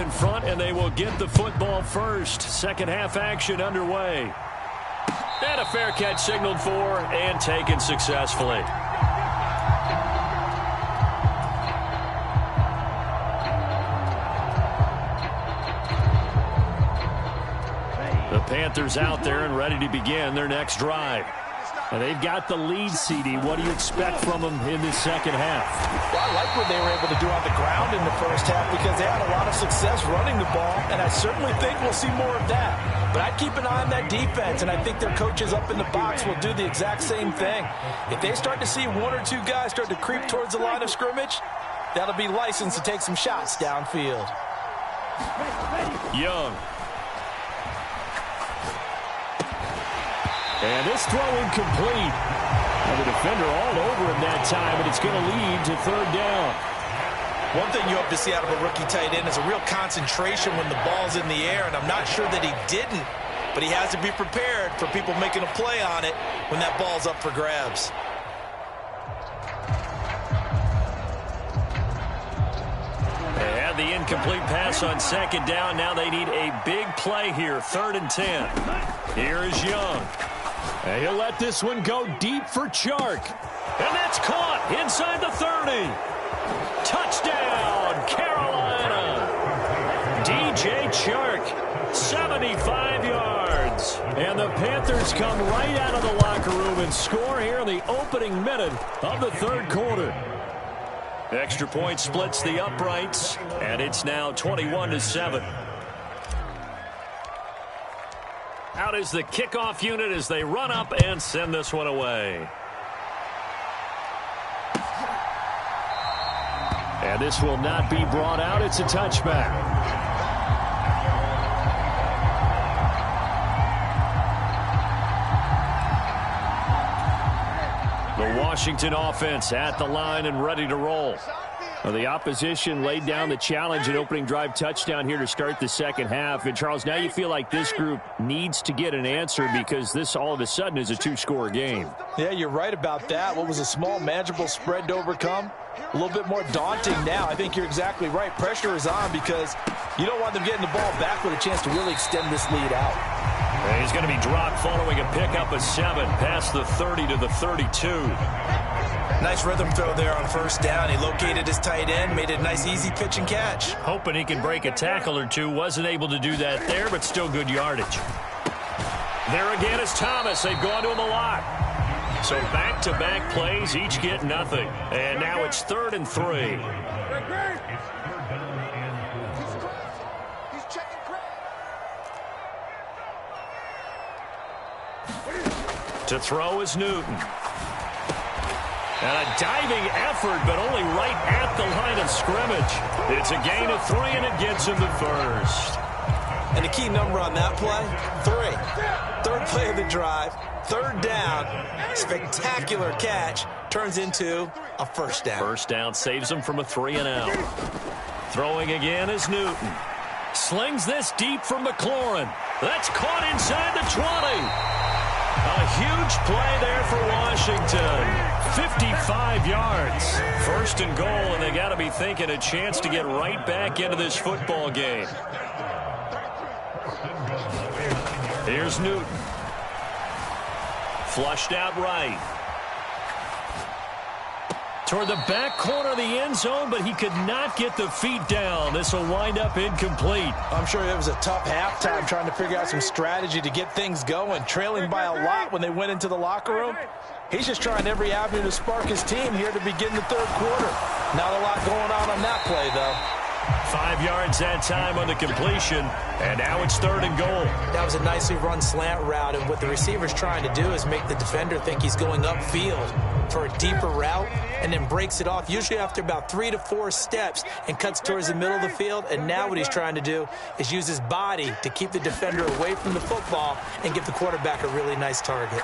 in front, and they will get the football first. Second half action underway. And a fair catch signaled for and taken successfully. The Panthers out there and ready to begin their next drive. And they've got the lead, CD. What do you expect from them in this second half? Well, I like what they were able to do on the ground in the first half because they had a lot of success running the ball, and I certainly think we'll see more of that. But I'd keep an eye on that defense, and I think their coaches up in the box will do the exact same thing. If they start to see one or two guys start to creep towards the line of scrimmage, that'll be licensed to take some shots downfield. Young. And this throw incomplete. And the defender all over him that time, and it's going to lead to third down. One thing you hope to see out of a rookie tight end is a real concentration when the ball's in the air, and I'm not sure that he didn't, but he has to be prepared for people making a play on it when that ball's up for grabs. They had the incomplete pass on second down. Now they need a big play here, 3rd and 10. Here is Young. And he'll let this one go deep for Chark. And that's caught inside the 30. Touchdown, Carolina. DJ Chark, 75 yards. And the Panthers come right out of the locker room and score here in the opening minute of the third quarter. Extra point splits the uprights, and it's now 21-7. Out is the kickoff unit as they run up and send this one away. And this will not be brought out. It's a touchback. The Washington offense at the line and ready to roll. Well, the opposition laid down the challenge and opening drive touchdown here to start the second half. And, Charles, now you feel like this group needs to get an answer because this all of a sudden is a two-score game. Yeah, you're right about that. What was a small, manageable spread to overcome? A little bit more daunting now. I think you're exactly right. Pressure is on because you don't want them getting the ball back with a chance to really extend this lead out. And he's going to be dropped following a pickup of 7 past the 30 to the 32. Nice rhythm throw there on first down. He located his tight end, made it a nice easy pitch and catch. Hoping he could break a tackle or two. Wasn't able to do that there, but still good yardage. There again is Thomas. They've gone to him a lot. So back-to-back plays, each get nothing. And now it's 3rd and 3. To throw is Newton. And a diving effort, but only right at the line of scrimmage. It's a gain of 3, and it gets him to first. And the key number on that play, 3. Third play of the drive, 3rd down. Spectacular catch turns into a first down. First down saves him from a 3-and-out. Throwing again is Newton. Slings this deep for McLaurin. That's caught inside the 20. A huge play there for Washington. 55 yards. 1st and goal, and they got to be thinking a chance to get right back into this football game. Here's Newton. Flushed out right. Toward the back corner of the end zone, but he could not get the feet down. This will wind up incomplete. I'm sure it was a tough halftime trying to figure out some strategy to get things going, trailing by a lot when they went into the locker room. He's just trying every avenue to spark his team here to begin the third quarter. Not a lot going on that play, though. 5 yards that time on the completion, and now it's 3rd and goal. That was a nicely run slant route, and what the receiver's trying to do is make the defender think he's going upfield for a deeper route, and then breaks it off, usually after about 3 to 4 steps, and cuts towards the middle of the field. And now what he's trying to do is use his body to keep the defender away from the football and give the quarterback a really nice target.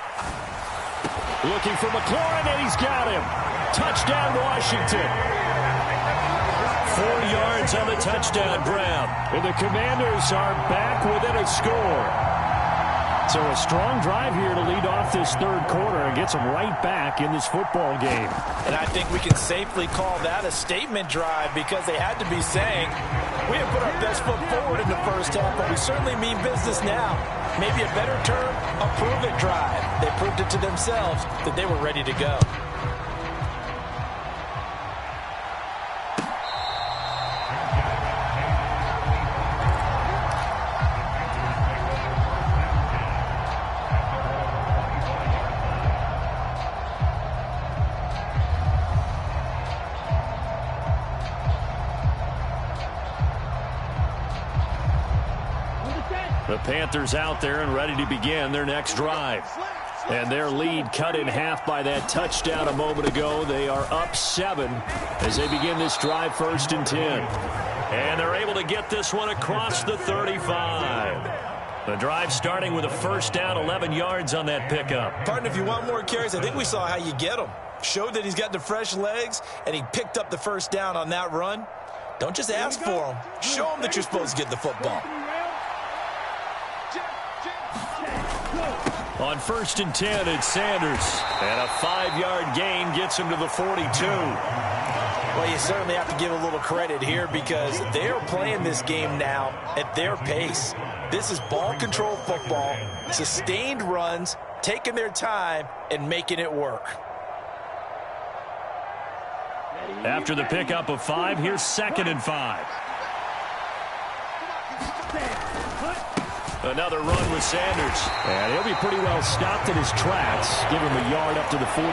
Looking for McLaurin, and he's got him. Touchdown, Washington. 4 yards on the touchdown grab. And the Commanders are back within a score. So a strong drive here to lead off this third quarter and gets them right back in this football game. And I think we can safely call that a statement drive because they had to be saying, We have put our best foot forward in the first half, but we certainly mean business now. Maybe a better term, a prove-it drive. They proved it to themselves that they were ready to go. The Panthers out there and ready to begin their next drive. And their lead cut in half by that touchdown a moment ago. They are up 7 as they begin this drive, 1st and 10. And they're able to get this one across the 35. The drive starting with a 1st down, 11 yards on that pickup. Partner, if you want more carries, I think we saw how you get them. Showed that he's got the fresh legs, and he picked up the 1st down on that run. Don't just ask for them. Show them that you're supposed to get the football. On 1st and 10, it's Sanders. And a 5-yard gain gets him to the 42. Well, you certainly have to give a little credit here because they are playing this game now at their pace. This is ball control football, sustained runs, taking their time, and making it work. After the pickup of 5, here's 2nd and 5. Another run with Sanders. And he'll be pretty well stopped in his tracks. Give him a yard up to the 42.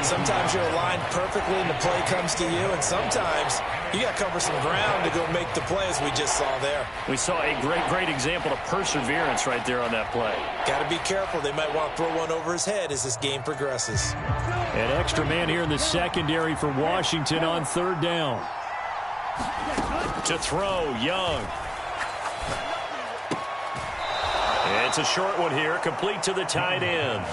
Sometimes you're aligned perfectly and the play comes to you, and sometimes you got to cover some ground to go make the play, as we just saw there. We saw a great example of perseverance right there on that play. Got to be careful. They might want to throw one over his head as this game progresses. An extra man here in the secondary for Washington on 3rd down. To throw, Young. It's a short one here, complete to the tight end.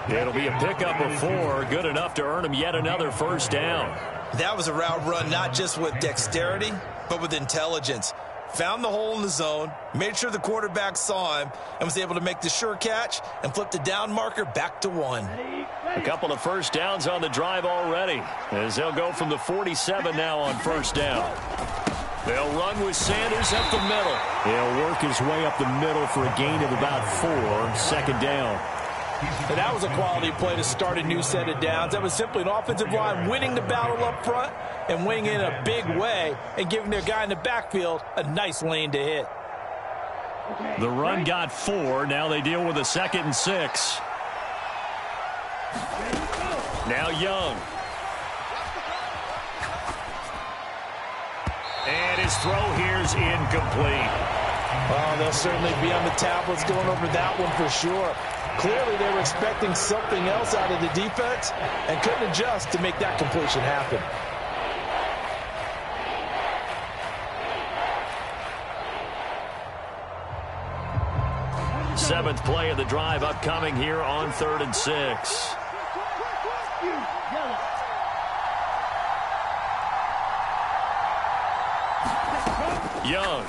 It'll be a pickup of 4, good enough to earn him yet another 1st down. That was a route run not just with dexterity, but with intelligence. Found the hole in the zone, made sure the quarterback saw him, and was able to make the sure catch and flip the down marker back to 1. A couple of 1st downs on the drive already, as they'll go from the 47 now on 1st down. They'll run with Sanders at the middle. He'll work his way up the middle for a gain of about 4, 2nd down. And that was a quality play to start a new set of downs. That was simply an offensive line winning the battle up front and winning in a big way and giving their guy in the backfield a nice lane to hit. The run got 4. Now they deal with a 2nd and 6. Now Young. And his throw here's incomplete. Oh, they'll certainly be on the tablets going over that one for sure. Clearly they were expecting something else out of the defense and couldn't adjust to make that completion happen. Seventh play of the drive upcoming here on 3rd and 6. Young.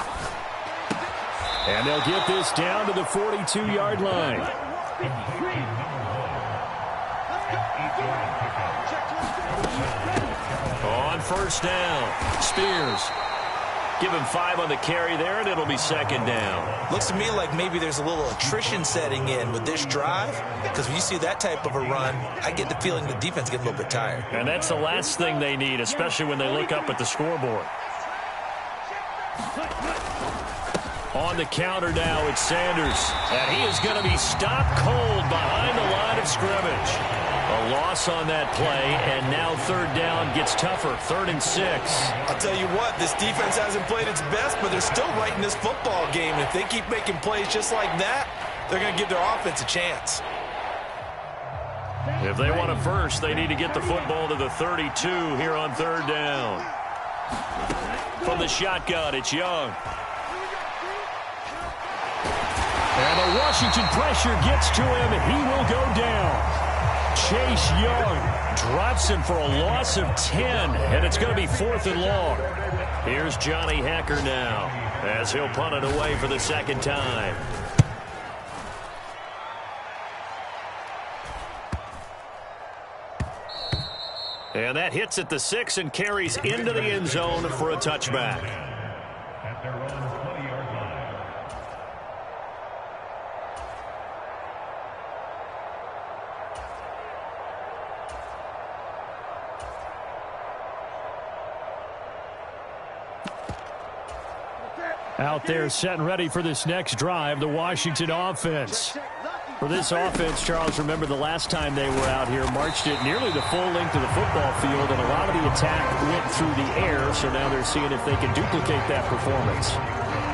And they'll get this down to the 42-yard line. On 1st down, Spears. Give him 5 on the carry there, and it'll be 2nd down. Looks to me like maybe there's a little attrition setting in with this drive, because when you see that type of a run, I get the feeling the defense gets a little bit tired. And that's the last thing they need, especially when they look up at the scoreboard. On the counter now, it's Sanders. And he is going to be stopped cold behind the line of scrimmage. A loss on that play, and now 3rd down gets tougher, 3rd and 6. I'll tell you what, this defense hasn't played its best, but they're still right in this football game. And if they keep making plays just like that, they're going to give their offense a chance. If they want a first, they need to get the football to the 32 here on 3rd down. From the shotgun, it's Young. And the Washington pressure gets to him. He will go down. Chase Young drops him for a loss of 10, and it's going to be 4th and long. Here's Johnny Hacker now as he'll punt it away for the 2nd time. And that hits at the 6 and carries into the end zone for a touchback. At their own 20-yard line. Out there setting ready for this next drive, the Washington offense. For this offense, Charles, remember the last time they were out here, marched it nearly the full length of the football field, and a lot of the attack went through the air, so now they're seeing if they can duplicate that performance.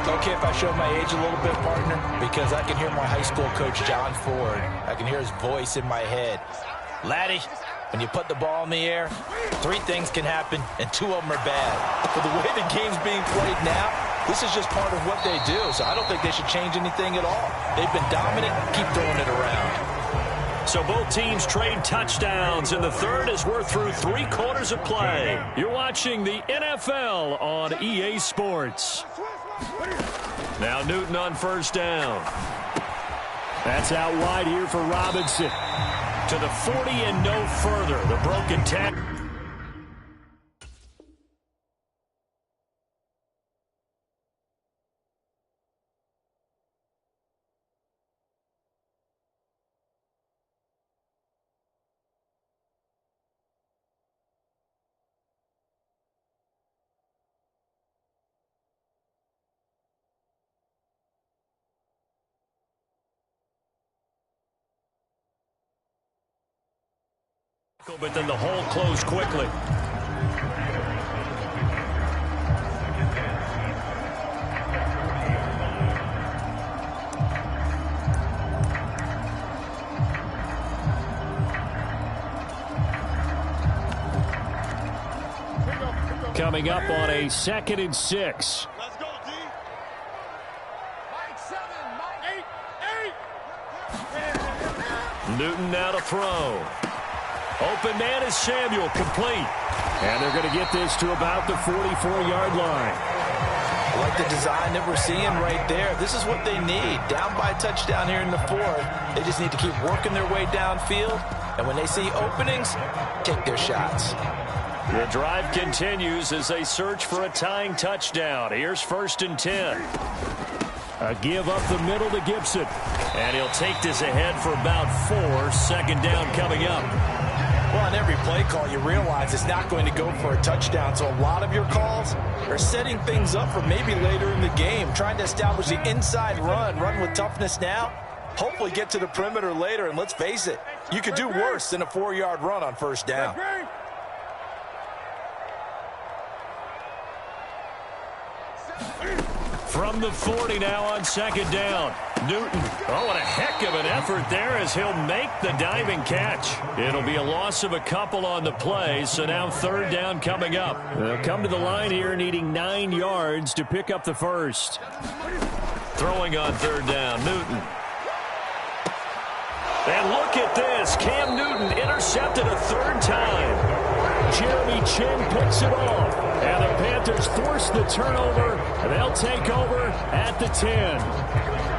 Okay, if I show my age a little bit, partner, because I can hear my high school coach, John Ford. I can hear his voice in my head. Laddie, when you put the ball in the air, 3 things can happen, and 2 of them are bad. But the way the game's being played now, this is just part of what they do, so I don't think they should change anything at all. They've been dominant. Keep throwing it around. So both teams trade touchdowns in the third as we're through 3 quarters of play. You're watching the NFL on EA Sports. Now Newton on first down. That's out wide here for Robinson. To the 40 and no further. The broken tackle. But then the hole closed quickly. Coming up on a 2nd and 6. Let's go, D. Mike 7, Mike 8. Newton now to throw. Open man is Samuel, complete. And they're going to get this to about the 44-yard line. I like the design that we're seeing right there. This is what they need. Down by a touchdown here in the 4th. They just need to keep working their way downfield. And when they see openings, take their shots. The drive continues as they search for a tying touchdown. Here's 1st and 10. A give up the middle to Gibson. And he'll take this ahead for about 4. 2nd down coming up. Well, on every play call, you realize it's not going to go for a touchdown. So a lot of your calls are setting things up for maybe later in the game, trying to establish the inside run with toughness now, hopefully get to the perimeter later. And let's face it, you could do worse than a 4-yard run on 1st down. From the 40 now on 2nd down. Newton. Oh, what a heck of an effort there as he'll make the diving catch. It'll be a loss of a couple on the play, so now 3rd down coming up. They'll come to the line here needing 9 yards to pick up the first. Throwing on 3rd down, Newton. And look at this. Cam Newton intercepted a 3rd time. Jeremy Chin picks it off. And the Panthers force the turnover. And they'll take over at the 10.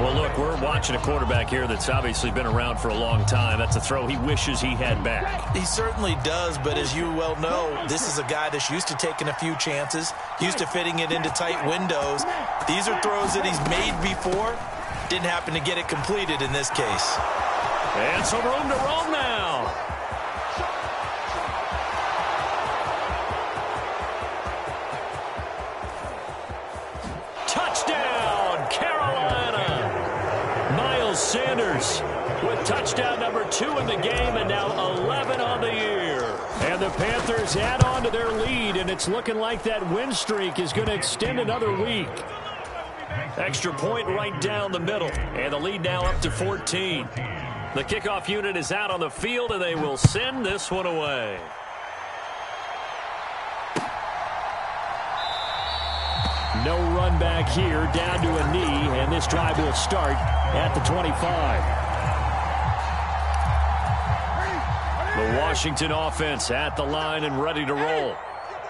Well, look, we're watching a quarterback here that's obviously been around for a long time. That's a throw he wishes he had back. He certainly does, but as you well know, this is a guy that's used to taking a few chances, used to fitting it into tight windows. These are throws that he's made before. Didn't happen to get it completed in this case. And some room to roam now. Touchdown, Carolina. Miles Sanders with touchdown number 2 in the game, and now 11 on the year. And the Panthers add on to their lead, and it's looking like that win streak is going to extend another week. Extra point right down the middle, and the lead now up to 14. The kickoff unit is out on the field, and they will send this one away. No run back here, down to a knee, and this drive will start at the 25. The Washington offense at the line and ready to roll.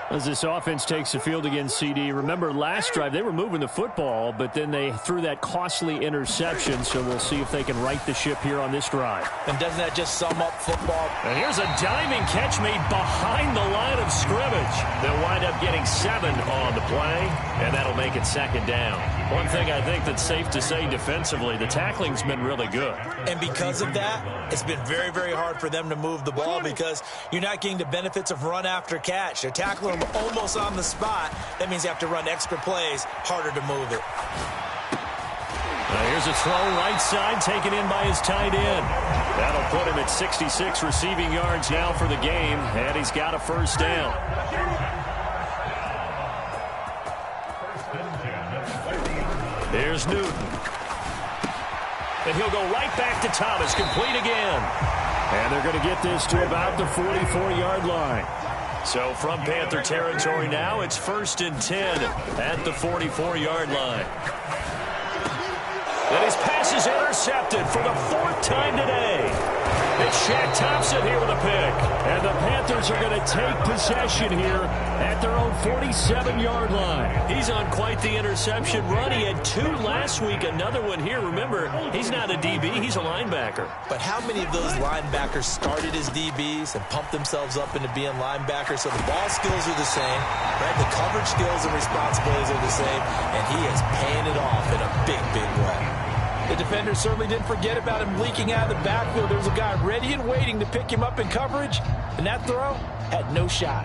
As this offense takes the field against CD, remember last drive they were moving the football, but then they threw that costly interception, so we'll see if they can right the ship here on this drive. And doesn't that just sum up football? And here's a diving catch made behind the line of scrimmage. They'll wind up getting 7 on the play, and that'll make it 2nd down. One thing I think that's safe to say defensively, the tackling's been really good. And because of that, it's been very, very hard for them to move the ball because you're not getting the benefits of run after catch. They're tackling them almost on the spot. That means you have to run extra plays, harder to move it. Here's a throw right side taken in by his tight end. That'll put him at 66 receiving yards now for the game, and he's got a 1st down. Here's Newton. And he'll go right back to Thomas, complete again. And they're going to get this to about the 44-yard line. So from Panther territory now, it's 1st and 10 at the 44-yard line. And his pass is intercepted for the 4th time today. It's Shaq Thompson here with a pick. And the Panthers are going to take possession here at their own 47-yard line. He's on quite the interception run. He had 2 last week, another one here. Remember, he's not a DB, he's a linebacker. But how many of those linebackers started as DBs and pumped themselves up into being linebackers? So the ball skills are the same, right? The coverage skills and responsibilities are the same, and he is paying it off in a big, big way. The defender certainly didn't forget about him leaking out of the backfield. There was a guy ready and waiting to pick him up in coverage, and that throw had no shot.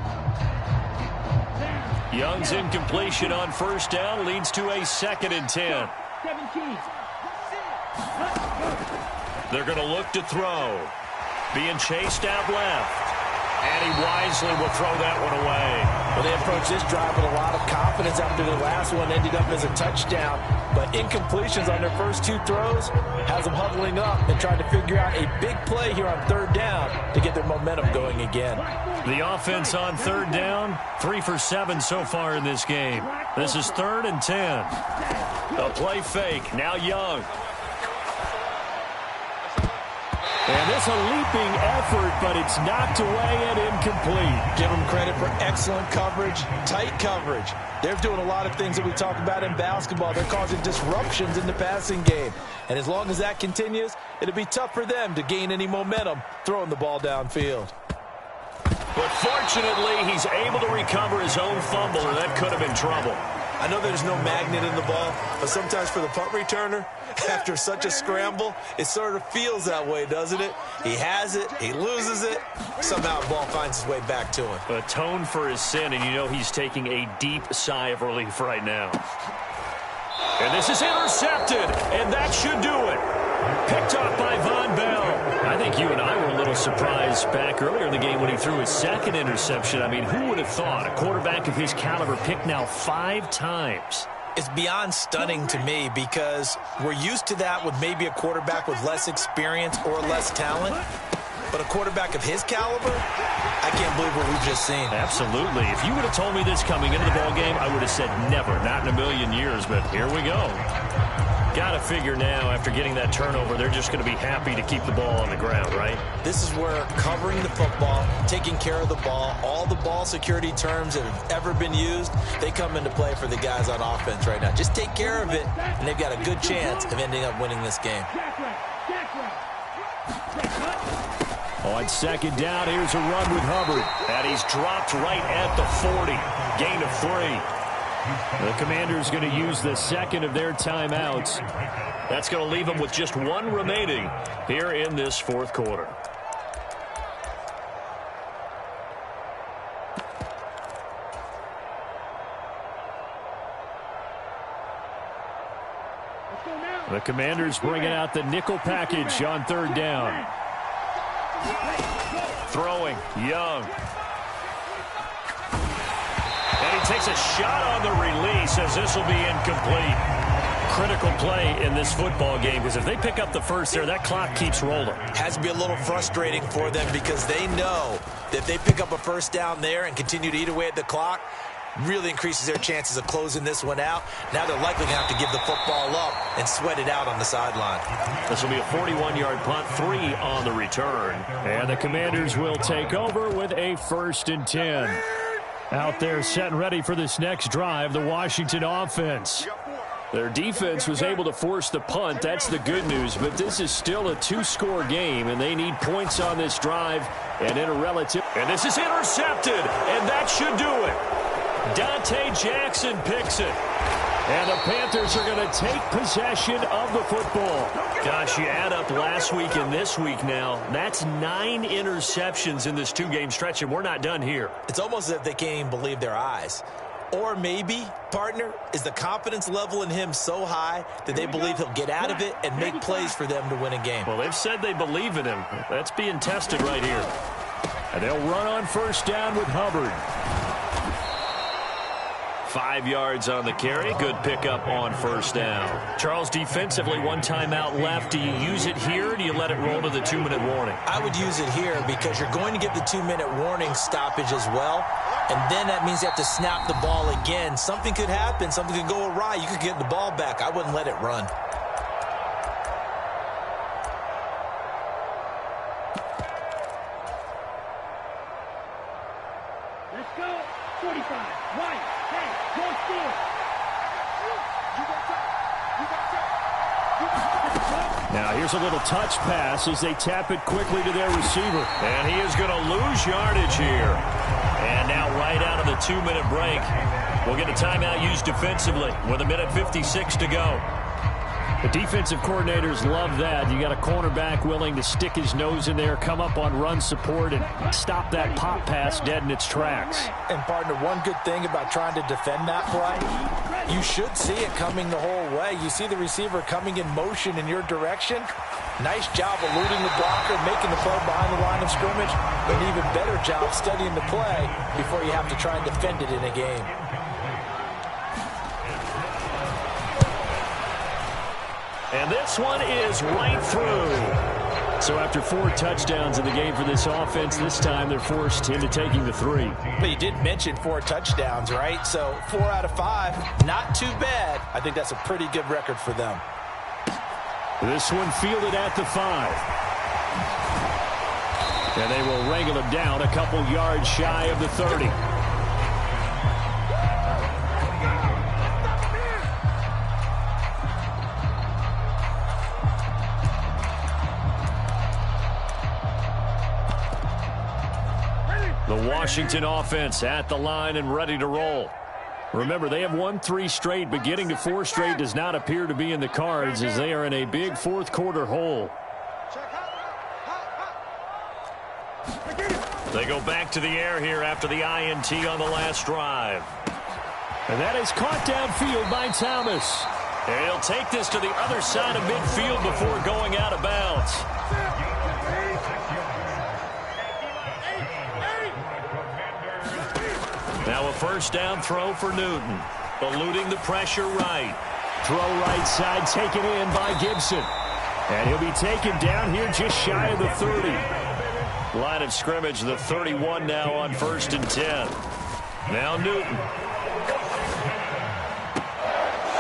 Young's incompletion on 1st down leads to a 2nd and 10. They're going to look to throw. Being chased out left. And he wisely will throw that one away. Well, they approached this drive with a lot of confidence after the last one ended up as a touchdown. But incompletions on their first 2 throws has them huddling up and trying to figure out a big play here on 3rd down to get their momentum going again. The offense on 3rd down, 3 for 7 so far in this game. This is 3rd and 10. A play fake. Now Young. And this a leaping effort, but it's knocked away and incomplete. Give them credit for excellent coverage, tight coverage. They're doing a lot of things that we talk about in basketball. They're causing disruptions in the passing game. And as long as that continues, it'll be tough for them to gain any momentum throwing the ball downfield. But fortunately, he's able to recover his own fumble, and that could have been trouble. I know there's no magnet in the ball, but sometimes for the punt returner, after such a scramble, it sort of feels that way, doesn't it? He has it, he loses it, somehow the ball finds its way back to him. Atone for his sin, and you know he's taking a deep sigh of relief right now. And this is intercepted, and that should do it. Picked off by Von Bell. I think you and I were a little surprised back earlier in the game when he threw his 2nd interception. I mean, who would have thought a quarterback of his caliber picked now 5 times? It's beyond stunning to me because we're used to that with maybe a quarterback with less experience or less talent. But a quarterback of his caliber, I can't believe what we've just seen. Absolutely. If you would have told me this coming into the ballgame, I would have said never, not in a million years. But here we go. Got to figure now, after getting that turnover, they're just going to be happy to keep the ball on the ground, right? This is where covering the football, taking care of the ball, all the ball security terms that have ever been used, they come into play for the guys on offense right now. Just take care of it, and they've got a good chance of ending up winning this game. On 2nd down, here's a run with Hubbard. And he's dropped right at the 40. Gain of 3. The Commanders going to use the 2nd of their timeouts. That's going to leave them with just 1 remaining here in this 4th quarter. The Commanders bringing out the nickel package on 3rd down. Throwing, Young. And he takes a shot on the release as this will be incomplete. Critical play in this football game because if they pick up the 1st there, that clock keeps rolling. Has to be a little frustrating for them because they know that if they pick up a 1st down there and continue to eat away at the clock, really increases their chances of closing this one out. Now they're likely going to have to give the football up and sweat it out on the sideline. This will be a 41-yard punt, 3 on the return. And the Commanders will take over with a 1st and 10. Out there set and ready for this next drive, the Washington offense. Their defense was able to force the punt. That's the good news. But this is still a two-score game, and they need points on this drive. And in a relative. And this is intercepted, and that should do it. Dante Jackson picks it. And the Panthers are going to take possession of the football. Gosh, you add up last week and this week now. That's 9 interceptions in this two-game stretch, and we're not done here. It's almost as if they can't even believe their eyes. Or maybe, partner, is the confidence level in him so high that they believe he'll get out of it and make plays for them to win a game. Well, they've said they believe in him. That's being tested right here. And they'll run on first down with Hubbard. 5 yards on the carry. Good pickup on first down. Charles, defensively, 1 timeout left. Do you use it here, or do you let it roll to the 2-minute warning? I would use it here because you're going to get the 2-minute warning stoppage as well. And then that means you have to snap the ball again. Something could happen. Something could go awry. You could get the ball back. I wouldn't let it run. Let's go. 45. Right. Hey, go score. Now here's a little touch pass as they tap it quickly to their receiver. And he is going to lose yardage here. And now right out of the 2-minute break, we'll get a timeout used defensively with 1:56 to go. The defensive coordinators love that. You got a cornerback willing to stick his nose in there, come up on run support, and stop that pop pass dead in its tracks. And, partner, one good thing about trying to defend that play, you should see it coming the whole way. You see the receiver coming in motion in your direction. Nice job eluding the blocker, making the play behind the line of scrimmage. But an even better job studying the play before you have to try and defend it in a game. And this one is right through. So after 4 touchdowns in the game for this offense, this time they're forced into taking the 3. But you did mention 4 touchdowns, right? So 4 out of 5, not too bad. I think that's a pretty good record for them. This one fielded at the 5. And they will wrangle him down a couple yards shy of the 30. The Washington offense at the line and ready to roll. Remember, they have won 3 straight, but getting to 4 straight does not appear to be in the cards as they are in a big fourth-quarter hole. They go back to the air here after the INT on the last drive. And that is caught downfield by Thomas. And he'll take this to the other side of midfield before going out of bounds. Now a first down throw for Newton. Eluding the pressure right. Throw right side taken in by Gibson. And he'll be taken down here just shy of the 30. Line of scrimmage, the 31 now on 1st and 10. Now Newton.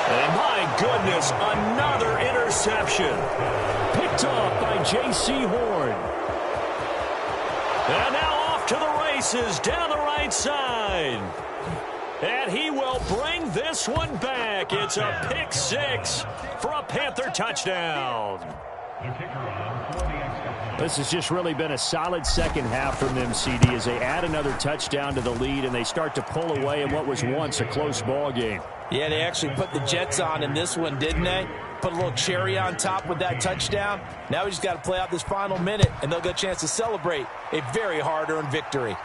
And my goodness, another interception. Picked off by J.C. Horn. And now off to the races down the right side. And he will bring this one back. It's a pick 6 for a Panther touchdown. This has just really been a solid second half from them, CD, as they add another touchdown to the lead and they start to pull away in what was once a close ball game. Yeah, they actually put the Jets on in this one, didn't they? Put a little cherry on top with that touchdown. Now we just got to play out this final minute, and they'll get a chance to celebrate a very hard-earned victory.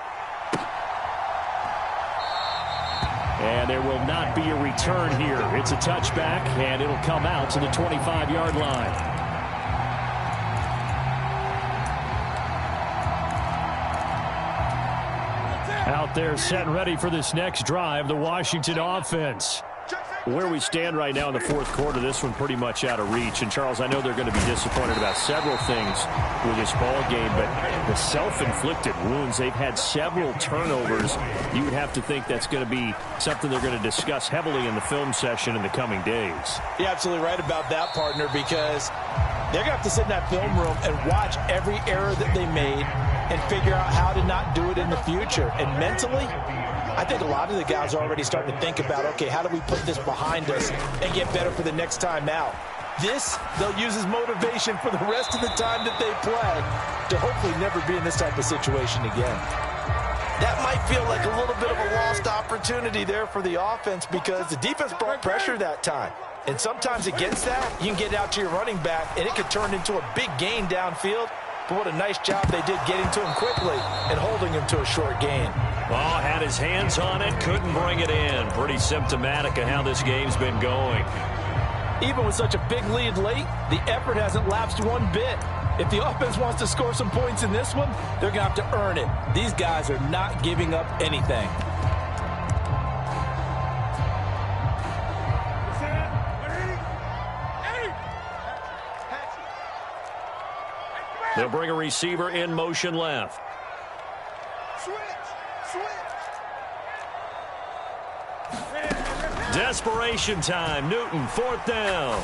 And there will not be a return here. It's a touchback, and it'll come out to the 25-yard line. Out there set and ready for this next drive, the Washington offense. Where we stand right now in the fourth quarter, this one pretty much out of reach. And, Charles, I know they're going to be disappointed about several things with this ball game, but the self-inflicted wounds, they've had several turnovers. You would have to think that's going to be something they're going to discuss heavily in the film session in the coming days. You're absolutely right about that, partner, because they're going to have to sit in that film room and watch every error that they made and figure out how to not do it in the future. And mentally, I think a lot of the guys are already starting to think about, okay, how do we put this behind us and get better for the next time out? This, they'll use as motivation for the rest of the time that they play to hopefully never be in this type of situation again. That might feel like a little bit of a lost opportunity there for the offense because the defense brought pressure that time. And sometimes against that, you can get out to your running back, and it could turn into a big gain downfield. But what a nice job they did getting to him quickly and holding him to a short gain. Oh, had his hands on it, couldn't bring it in. Pretty symptomatic of how this game's been going. Even with such a big lead late, the effort hasn't lapsed one bit. If the offense wants to score some points in this one, they're going to have to earn it. These guys are not giving up anything. They'll bring a receiver in motion left. Desperation time. Newton, 4th down.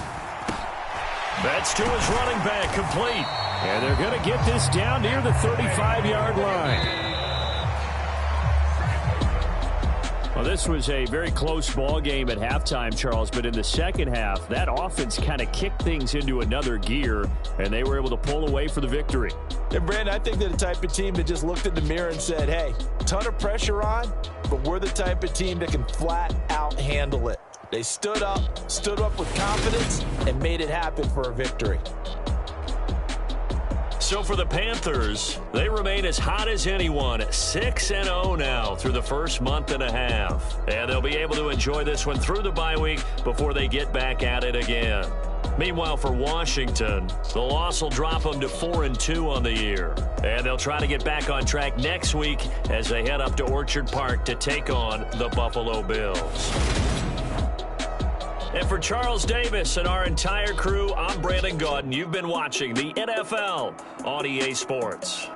That's to his running back, complete. And they're going to get this down near the 35-yard line. Well, this was a very close ball game at halftime, Charles, but in the second half, that offense kind of kicked things into another gear, and they were able to pull away for the victory. And, Brandon, I think they're the type of team that just looked in the mirror and said, hey, ton of pressure on, but we're the type of team that can flat out handle it. They stood up with confidence, and made it happen for a victory. So for the Panthers, they remain as hot as anyone, 6-0 now through the first month and a half. And they'll be able to enjoy this one through the bye week before they get back at it again. Meanwhile, for Washington, the loss will drop them to 4-2 on the year. And they'll try to get back on track next week as they head up to Orchard Park to take on the Buffalo Bills. And for Charles Davis and our entire crew, I'm Brandon Gaudin. You've been watching the NFL on EA Sports.